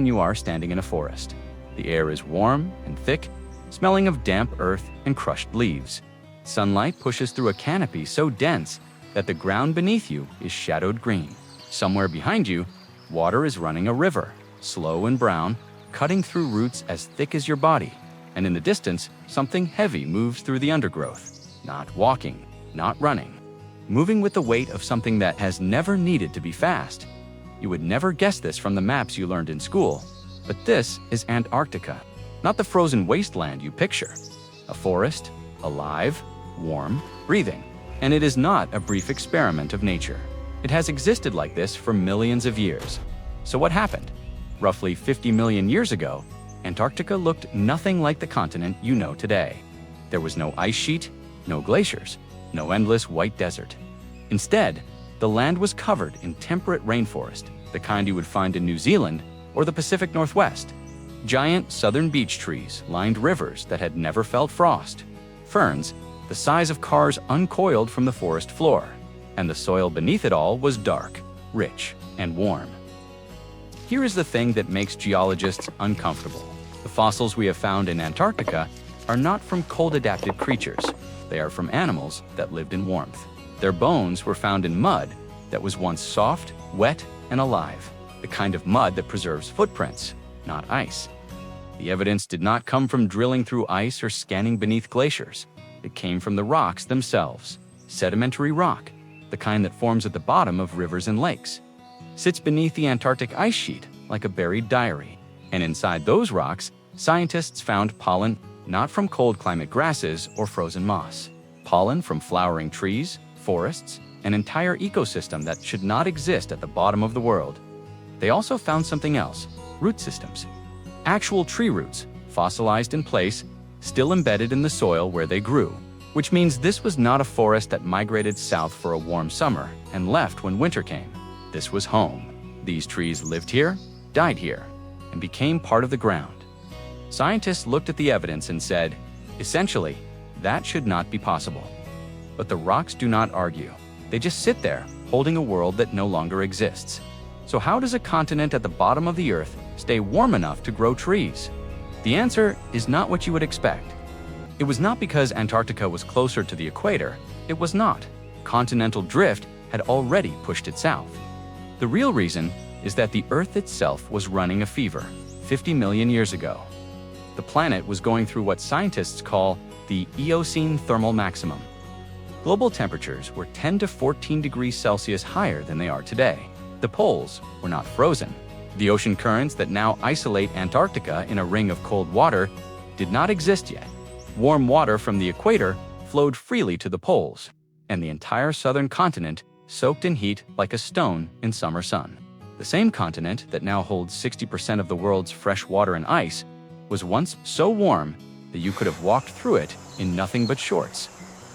you are standing in a forest. The air is warm and thick, smelling of damp earth and crushed leaves. Sunlight pushes through a canopy so dense that the ground beneath you is shadowed green. Somewhere behind you, water is running a river, slow and brown, cutting through roots as thick as your body. And in the distance, something heavy moves through the undergrowth. Not walking, not running. Moving with the weight of something that has never needed to be fast. You would never guess this from the maps you learned in school. But this is Antarctica, not the frozen wasteland you picture. A forest, alive, warm, breathing. And it is not a brief experiment of nature. It has existed like this for millions of years. So what happened? Roughly 50 million years ago, Antarctica looked nothing like the continent you know today. There was no ice sheet, no glaciers, no endless white desert. Instead, the land was covered in temperate rainforest, the kind you would find in New Zealand or the Pacific Northwest. Giant southern beech trees lined rivers that had never felt frost. Ferns, the size of cars, uncoiled from the forest floor. And the soil beneath it all was dark, rich, and warm. Here is the thing that makes geologists uncomfortable. The fossils we have found in Antarctica are not from cold-adapted creatures. They are from animals that lived in warmth. Their bones were found in mud that was once soft, wet, and alive. The kind of mud that preserves footprints, not ice. The evidence did not come from drilling through ice or scanning beneath glaciers. It came from the rocks themselves. Sedimentary rock, the kind that forms at the bottom of rivers and lakes, sits beneath the Antarctic ice sheet like a buried diary. And inside those rocks, scientists found pollen not from cold climate grasses or frozen moss. Pollen from flowering trees, forests, an entire ecosystem that should not exist at the bottom of the world. They also found something else, root systems. Actual tree roots, fossilized in place, still embedded in the soil where they grew. Which means this was not a forest that migrated south for a warm summer and left when winter came. This was home. These trees lived here, died here, and became part of the ground. Scientists looked at the evidence and said, essentially, that should not be possible. But the rocks do not argue. They just sit there, holding a world that no longer exists. So how does a continent at the bottom of the Earth stay warm enough to grow trees? The answer is not what you would expect. It was not because Antarctica was closer to the equator. It was not. Continental drift had already pushed it south. The real reason is that the Earth itself was running a fever 50 million years ago. The planet was going through what scientists call the Eocene thermal maximum. Global temperatures were 10 to 14 degrees Celsius higher than they are today. The poles were not frozen. The ocean currents that now isolate Antarctica in a ring of cold water did not exist yet. Warm water from the equator flowed freely to the poles, and the entire southern continent soaked in heat like a stone in summer sun. The same continent that now holds 60% of the world's fresh water and ice was once so warm that you could have walked through it in nothing but shorts.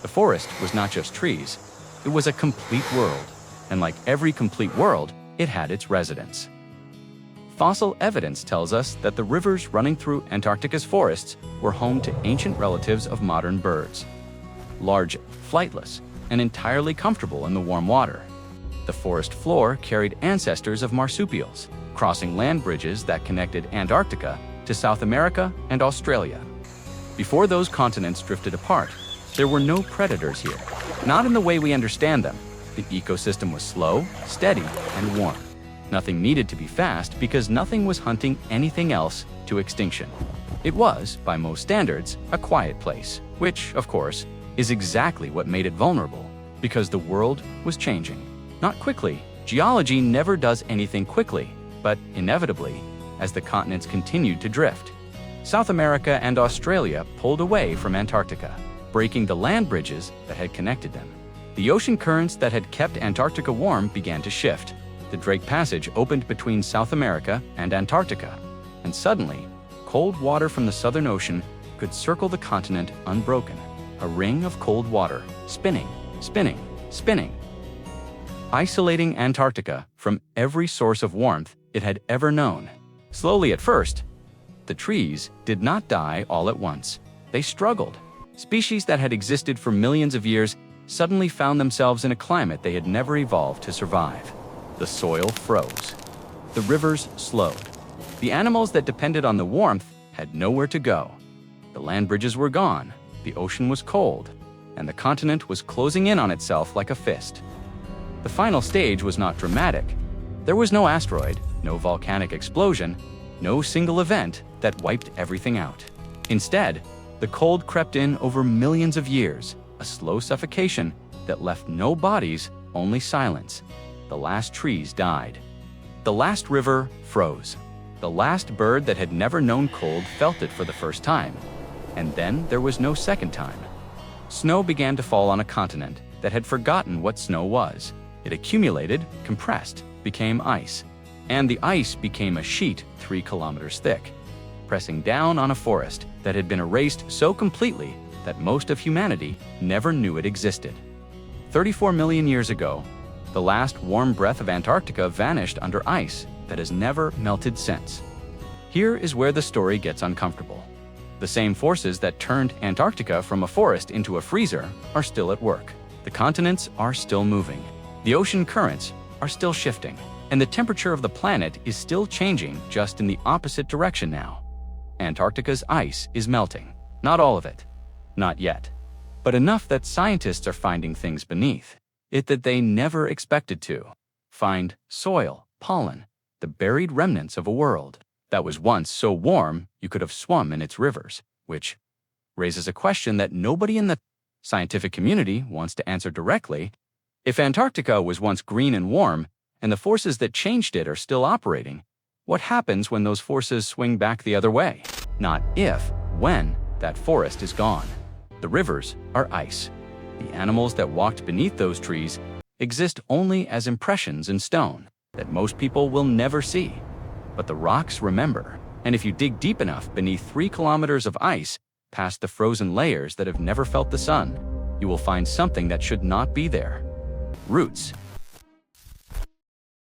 The forest was not just trees, it was a complete world, and like every complete world, it had its residents. Fossil evidence tells us that the rivers running through Antarctica's forests were home to ancient relatives of modern birds. Large, flightless, and entirely comfortable in the warm water. The forest floor carried ancestors of marsupials, crossing land bridges that connected Antarctica to South America and Australia. Before those continents drifted apart, there were no predators here, not in the way we understand them. The ecosystem was slow, steady, and warm. Nothing needed to be fast because nothing was hunting anything else to extinction. It was, by most standards, a quiet place, which, of course, is exactly what made it vulnerable, because the world was changing. Not quickly. Geology never does anything quickly, but inevitably, as the continents continued to drift. South America and Australia pulled away from Antarctica, breaking the land bridges that had connected them. The ocean currents that had kept Antarctica warm began to shift. The Drake Passage opened between South America and Antarctica, and suddenly, cold water from the Southern Ocean could circle the continent unbroken, a ring of cold water, spinning, spinning, spinning, isolating Antarctica from every source of warmth it had ever known. Slowly at first, the trees did not die all at once. They struggled. Species that had existed for millions of years suddenly found themselves in a climate they had never evolved to survive. The soil froze. The rivers slowed. The animals that depended on the warmth had nowhere to go. The land bridges were gone, the ocean was cold, and the continent was closing in on itself like a fist. The final stage was not dramatic. There was no asteroid, no volcanic explosion, no single event that wiped everything out. Instead, the cold crept in over millions of years, a slow suffocation that left no bodies, only silence. The last trees died. The last river froze. The last bird that had never known cold felt it for the first time. And then there was no second time. Snow began to fall on a continent that had forgotten what snow was. It accumulated, compressed, became ice. And the ice became a sheet 3 kilometers thick, pressing down on a forest that had been erased so completely that most of humanity never knew it existed. 34 million years ago, the last warm breath of Antarctica vanished under ice that has never melted since. Here is where the story gets uncomfortable. The same forces that turned Antarctica from a forest into a freezer are still at work. The continents are still moving. The ocean currents are still shifting. And the temperature of the planet is still changing, just in the opposite direction now. Antarctica's ice is melting. Not all of it. Not yet. But enough that scientists are finding things beneath it that they never expected to. Find soil, pollen, the buried remnants of a world that was once so warm you could have swum in its rivers, which raises a question that nobody in the scientific community wants to answer directly. If Antarctica was once green and warm, and the forces that changed it are still operating, what happens when those forces swing back the other way? Not if, when that forest is gone. The rivers are ice. The animals that walked beneath those trees exist only as impressions in stone that most people will never see. But the rocks remember. And if you dig deep enough beneath 3 kilometers of ice, past the frozen layers that have never felt the sun, you will find something that should not be there. Roots